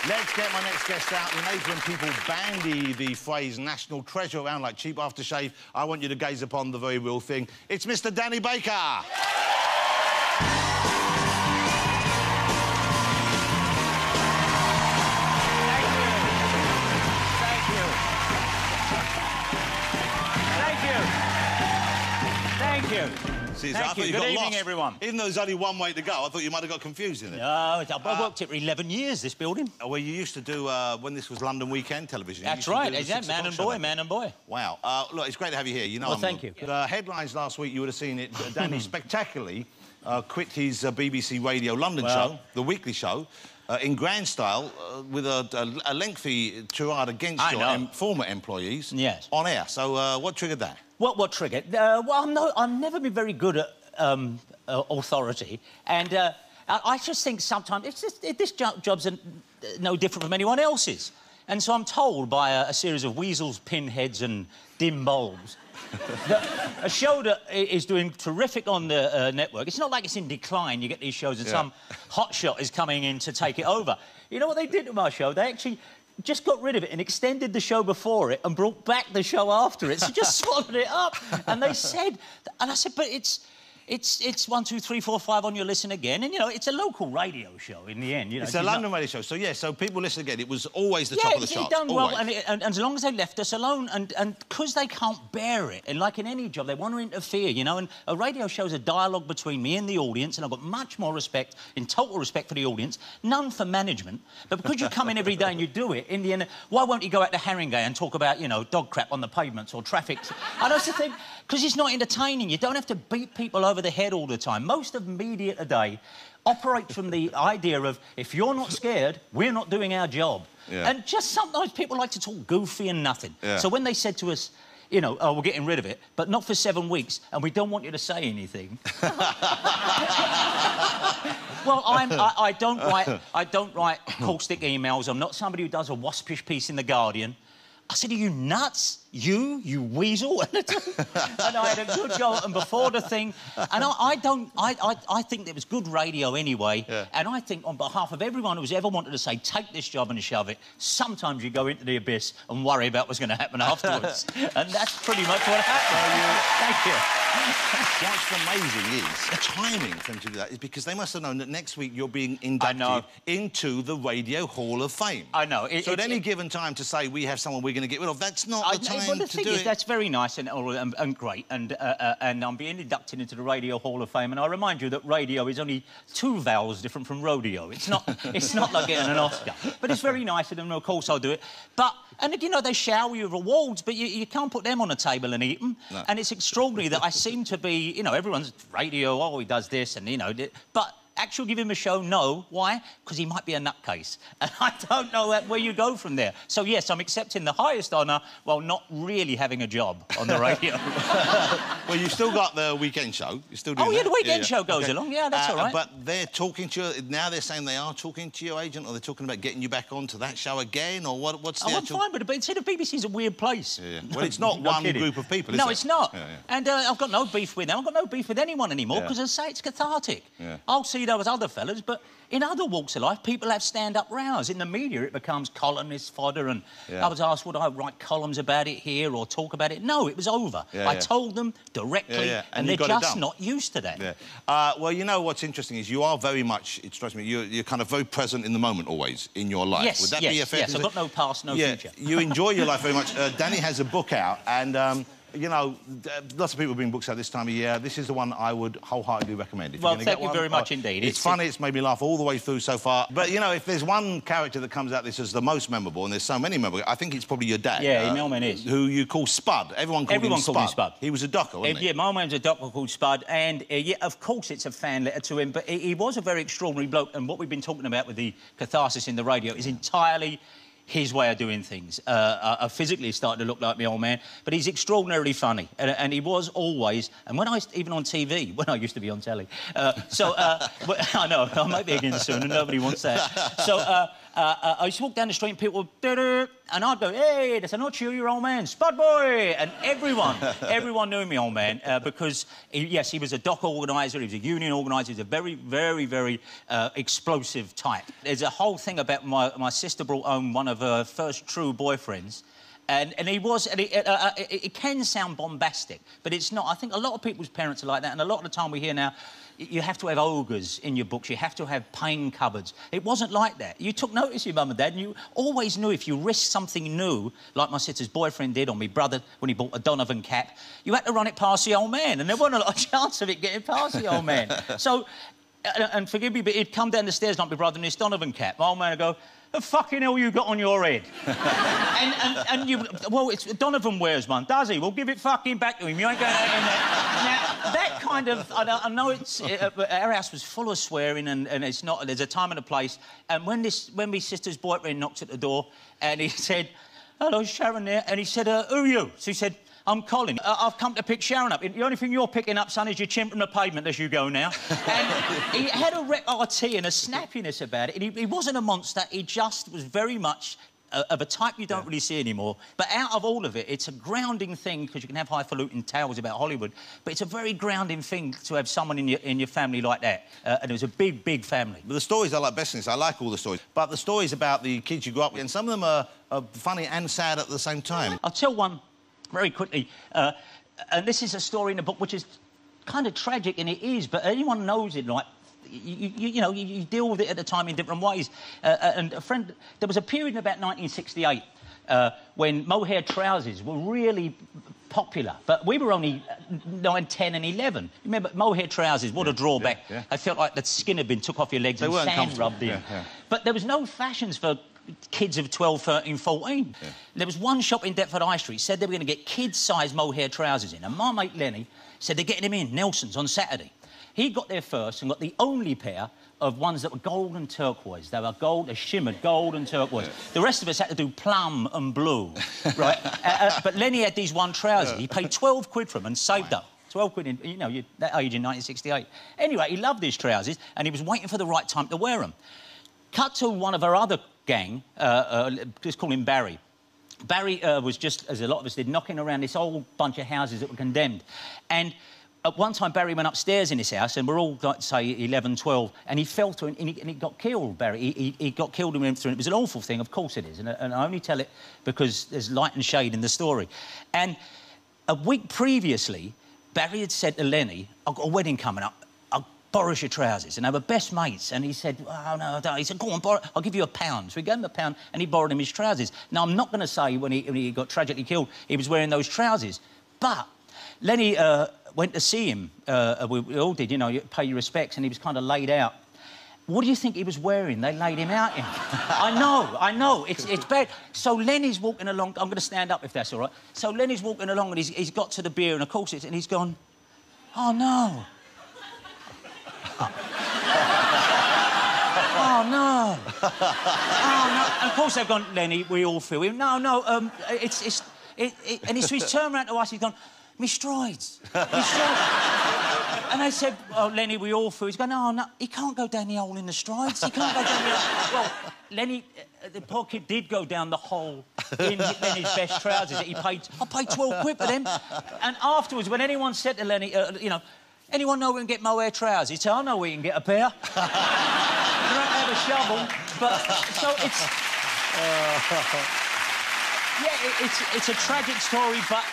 Let's get my next guest out. The age when people bandy the phrase national treasure around like cheap aftershave, I want you to gaze upon the very real thing. It's Mr. Danny Baker. Thank you. See, Thank you. Good evening, everyone. Even though there's only one way to go, I thought you might have got confused in it. No, I worked it for 11 years, this building. Well, you used to do, when this was London Weekend Television. That's right, man and boy, man and boy. Wow. Look, it's great to have you here. You know, well, thank you. The headlines last week, you would have seen it. Danny spectacularly quit his BBC Radio London show, the weekly show, in grand style, with a lengthy tirade against your former employees on air. So what triggered that? What triggered? Well, I've never been very good at authority, and I just think sometimes this job's no different from anyone else's. And so I'm told by a series of weasels, pinheads and dim bulbs that a show that is doing terrific on the network, it's not like it's in decline. You get these shows and some hotshot is coming in to take it over. You know what they did to my show? They actually just got rid of it and extended the show before it and brought back the show after it. So just swallowed it up. And they said... And I said, but it's 1, 2, 3, 4, 5 on your listen again. And, you know, it's a local radio show in the end. You know, it's a London radio show. So, yeah, so people listen again. It was always the top of the charts. Yeah, done well. And as long as they left us alone, and because they can't bear it, and like in any job, they want to interfere, you know, and a radio show's a dialogue between me and the audience, and I've got much more respect, in total respect for the audience, none for management. But because you come in every day and you do it, in the end, why won't you go out to Haringey and talk about, you know, dog crap on the pavements or traffic? And that's the thing, because it's not entertaining. You don't have to beat people over the head all the time. Most of media today operates from the idea of, if you're not scared, we're not doing our job. And just sometimes people like to talk goofy and nothing. So when they said to us, you know, oh, we're getting rid of it, but not for 7 weeks, and we don't want you to say anything. Well, I don't write caustic emails. I'm not somebody who does a waspish piece in The Guardian. I said, are you nuts? You weasel? And I had a good go, and before the thing... And I think it was good radio anyway, and I think on behalf of everyone who's ever wanted to say, take this job and shove it, sometimes you go into the abyss and worry about what's going to happen afterwards. And that's pretty much what happened. Thank you. What's amazing is the timing for them to do that is because they must have known that next week you're being inducted into the Radio Hall of Fame. I know. So at any given time to say, we have someone we're going to get rid of, that's not the time. Well, the thing is, that's very nice and great, and I'm being inducted into the Radio Hall of Fame, and I remind you that radio is only 2 vowels different from rodeo. It's not like getting an Oscar. But it's very nice of them, and of course I'll do it. But, and you know, they shower you with awards, but you can't put them on a table and eat them. No. And it's extraordinary that I seem to be, you know, everyone's radio, oh, he does this, and, you know, but... Actually give him a show, no. Why? Because he might be a nutcase. And I don't know where you go from there. So, yes, I'm accepting the highest honour while not really having a job on the radio. Well, you've still got the weekend show. You're still doing that? The weekend show goes along. Yeah, that's all right. But they're talking to you... Now they're saying they are talking to your agent, or they're talking about getting you back onto that show again, or what's the actual... I'm fine with it, but see, the BBC's a weird place. Well, it's not one group of people, is it? No, it's not. And I've got no beef with them. I've got no beef with anyone anymore, because as I say, it's cathartic. I'll see those other fellas, but in other walks of life, people have stand-up rows. In the media, it becomes columnist fodder, and I was asked, would I write columns about it here or talk about it? No, it was over. I told them directly, and they're just not used to that. Well, you know what's interesting is you are very much, it strikes me, you're kind of very present in the moment always in your life. Yes, would that be a fair thing? I've got no past, no future. You enjoy your life very much. Danny has a book out, and... you know, lots of people bring books out this time of year. This is the one I would wholeheartedly recommend. Well, thank you very much indeed. It's funny, it's made me laugh all the way through so far. But, you know, if there's one character that comes out this as the most memorable, and there's so many memorable, I think it's probably your dad. Yeah, my old man is. Who you call Spud. Everyone called him Spud. He was a docker, wasn't he? Yeah, my old man's a docker called Spud, and, yeah, of course it's a fan letter to him, but he was a very extraordinary bloke, and what we've been talking about with the catharsis in the radio is entirely... his way of doing things. I physically started to look like my old man, but he's extraordinarily funny, and he was always... And when even on TV, when I used to be on telly. I know, I might be again soon, and nobody wants that. So, I used to walk down the street and people would... And I'd go, hey, that's not you, your old man, Spud Boy! And everyone knew me, old man, because, yes, he was a dock organiser, he was a union organiser, he was a very, very, very explosive type. There's a whole thing about my sister brought home one of her first true boyfriends, and he was... it can sound bombastic, but it's not. I think a lot of people's parents are like that, and a lot of the time we hear now, you have to have ogres in your books, you have to have pain cupboards. It wasn't like that. You took notice of your mum and dad, and you always knew if you risked something new, like my sister's boyfriend did, or my brother when he bought a Donovan cap, you had to run it past the old man, and there wasn't a lot of chance of it getting past the old man. So, and forgive me, but he'd come down the stairs like my brother in his Donovan cap. My old man would go, the fucking hell you got on your head? and you... Well, it's Donovan wears one, does he? Well, give it fucking back to him. You ain't going out in there. Now, that kind of... I know it's... our house was full of swearing, and it's not... There's a time and a place. And when my sister's boyfriend knocked at the door, and he said, hello, Sharon there, and he said, who are you? So he said, I'm Colin. I've come to pick Sharon up. The only thing you're picking up, son, is your chin from the pavement as you go now. And he had a repartee and a snappiness about it. And he wasn't a monster. He just was very much of a type you don't really see anymore. But out of all of it, it's a grounding thing, because you can have highfalutin tales about Hollywood, but it's a very grounding thing to have someone in your family like that. And it was a big, big family. But the stories I like best in this, I like all the stories, but the stories about the kids you grew up with, and some of them are funny and sad at the same time. I'll tell one very quickly, and this is a story in the book which is kind of tragic, and it is, but anyone knows it, like, you know, you deal with it at the time in different ways. And a friend... There was a period in about 1968 when mohair trousers were really popular, but we were only 9, 10 and 11. Remember, mohair trousers, what a drawback. I felt like the skin had been took off your legs and sand rubbed in. But there was no fashions for kids of 12, 13, 14. There was one shop in Deptford High Street said they were going to get kids-sized mohair trousers in, and my mate Lenny said they're getting them in, Nelson's, on Saturday. He got there first and got the only pair of ones that were gold and turquoise. They were gold, they shimmered gold and turquoise. The rest of us had to do plum and blue, right? But Lenny had these one trousers. He paid 12 quid for them and saved up. 12 quid in, you know, that age in 1968. Anyway, he loved his trousers, and he was waiting for the right time to wear them. Cut to one of our other gang, let's call him Barry. Barry was just, as a lot of us did, knocking around this whole bunch of houses that were condemned. And at one time, Barry went upstairs in his house, and we're all, like, say, 11, 12, and he fell to it, and he got killed, Barry. He got killed and went through it. It was an awful thing, of course it is, and I only tell it because there's light and shade in the story. And a week previously, Barry had said to Lenny, I've got a wedding coming up, I'll borrow your trousers. And they were best mates. And he said, oh, no, I don't. He said, go on, borrow, I'll give you £1. So he gave him £1, and he borrowed him his trousers. Now, I'm not going to say when he got tragically killed, he was wearing those trousers. But Lenny went to see him. We all did, you know, you pay your respects, and he was kind of laid out. What do you think he was wearing? They laid him out in. I know, it's bad. So Lenny's walking along. I'm going to stand up if that's all right. So Lenny's walking along, and he's got to the beer, and of course and he's gone, oh, no. Oh, no. Oh, no. And of course they've gone, Lenny, we all feel him. No, and he's turned around to us, he's gone, me strides. And they said, oh, Lenny, we all feel. He's going, no, he can't go down the hole in the strides. He can't go down the hole. Well, Lenny, the poor kid did go down the hole in Lenny's best trousers. I paid 12 quid for them. And afterwards, when anyone said to Lenny, you know, anyone know we can get mohair trousers? He said, I know we can get a pair. You don't have a shovel, but... So it's... Yeah, it's a tragic story, but...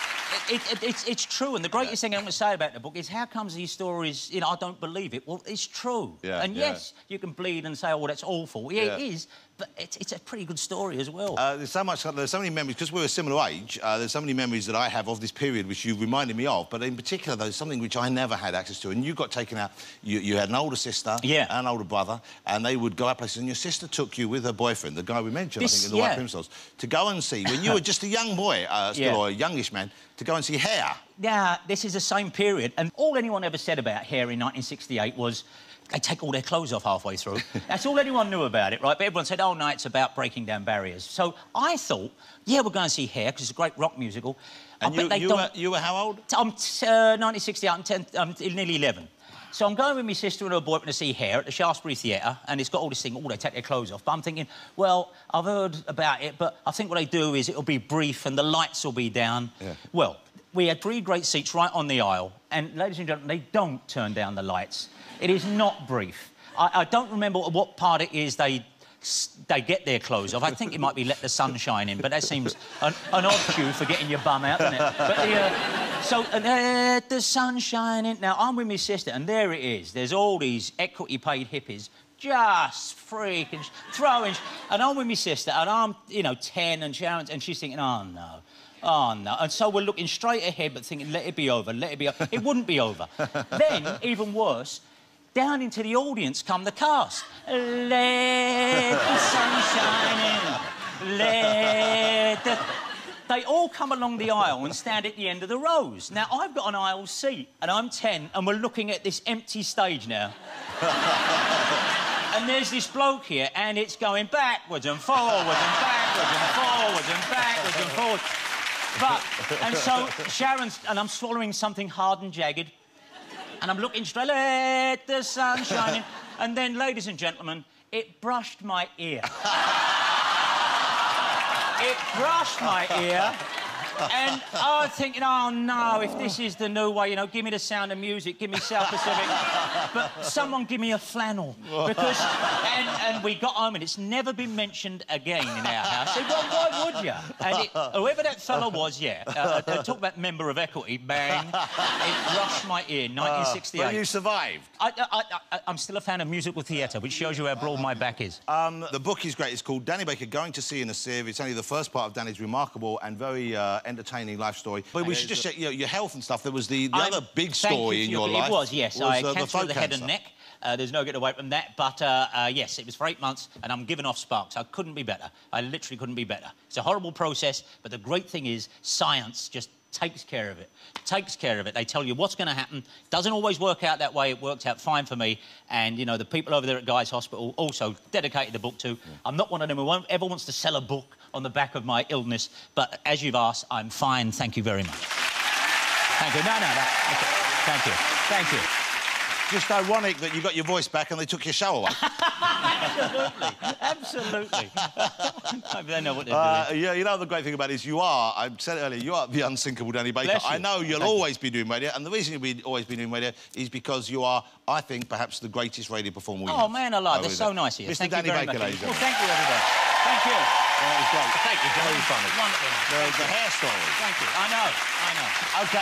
It's true, and the greatest thing I'm going to say about the book is how comes these stories, you know, I don't believe it. Well, it's true. And yes, you can bleed and say, oh, well, that's awful. Yeah, it is, but it's a pretty good story as well. There's so many memories, because we're a similar age, there's so many memories that I have of this period which you reminded me of, but in particular, there's something which I never had access to, and you got taken out. You had an older sister and an older brother, and they would go out places, and your sister took you with her boyfriend, the guy we mentioned, I think, in the White Primrose, to go and see, when you were just a young boy, still, or a youngish man, to go and see Hair. Yeah, this is the same period, and all anyone ever said about Hair in 1968 was they take all their clothes off halfway through. That's all anyone knew about it, right? But everyone said, oh, no, it's about breaking down barriers. So I thought, yeah, we're going to see Hair, because it's a great rock musical. And you were how old? I'm 1968, I'm nearly 11. So I'm going with my sister and her boyfriend to see Hair at the Shaftesbury Theatre, and it's got all this thing, they take their clothes off. But I'm thinking, well, I've heard about it, but I think what they do is it'll be brief and the lights will be down. Yeah. Well, we had 3 great seats right on the aisle, and, ladies and gentlemen, they don't turn down the lights. It is not brief. I don't remember what part it is they get their clothes off. I think it might be Let the Sun Shine In, but that seems an odd cue for getting your bum out, doesn't it? But so, let the sun shine in. Now, I'm with my sister, and there it is. There's all these equity-paid hippies just freaking throwing... And I'm with my sister, and I'm, you know, 10, and Sharon's... And she's thinking, oh, no. Oh, no. And so we're looking straight ahead, but thinking, let it be over, let it be over. It wouldn't be over. Then, even worse... Down into the audience come the cast. Let the sun shine in. Let the... They all come along the aisle and stand at the end of the rows. Now, I've got an aisle seat, and I'm 10, and we're looking at this empty stage now. And there's this bloke here, and it's going backwards and forwards and backwards and forwards and backwards and forwards. But... And so, Sharon's... And I'm swallowing something hard and jagged. And I'm looking straight, let the sun shine in. And then, ladies and gentlemen, it brushed my ear. It brushed my ear. And I was thinking, oh, no, if this is the new way, you know, give me the Sound of Music, give me South Pacific. But someone give me a flannel. Because... And we got home, and it's never been mentioned again in our house. Well, why would you? And whoever that fellow was, talk about member of Equity, bang, it brushed my ear, 1968. But you survived. I'm still a fan of musical theatre, which shows you how broad my back is. The book is great. It's called Danny Baker Going to Sea in a Sieve. It's only the first part of Danny's remarkable and very entertaining life story. But we should just check, you know, your health and stuff. There was the other big story in your life. It was, yes. I had cancer of the head and neck. There's no getting away from that. But, yes, it was for 8 months, and I'm giving off sparks. I couldn't be better. I literally couldn't be better. It's a horrible process, but the great thing is science just takes care of it. Takes care of it. They tell you what's going to happen. Doesn't always work out that way. It worked out fine for me. And, you know, the people over there at Guy's Hospital also dedicated the book to. Yeah. I'm not one of them who ever wants to sell a book on the back of my illness. But as you've asked, I'm fine. Thank you very much. Thank you. No. Okay. Thank you. Thank you. Just ironic that you got your voice back and they took your show away. Absolutely. Maybe they know what they're doing. Yeah, you know, the great thing about it is you are, I said it earlier, you are the unsinkable Danny Baker. I know you'll always be doing radio, and the reason you'll always be doing radio is because you are, I think, perhaps the greatest radio performer we have. Oh, man alive, they're so nice here. Mr. Danny Baker, ladies and gentlemen. Well, thank you, everybody. Thank you. That was great. Thank you, Very funny. Wonderful. The hair story. Thank you. I know. OK.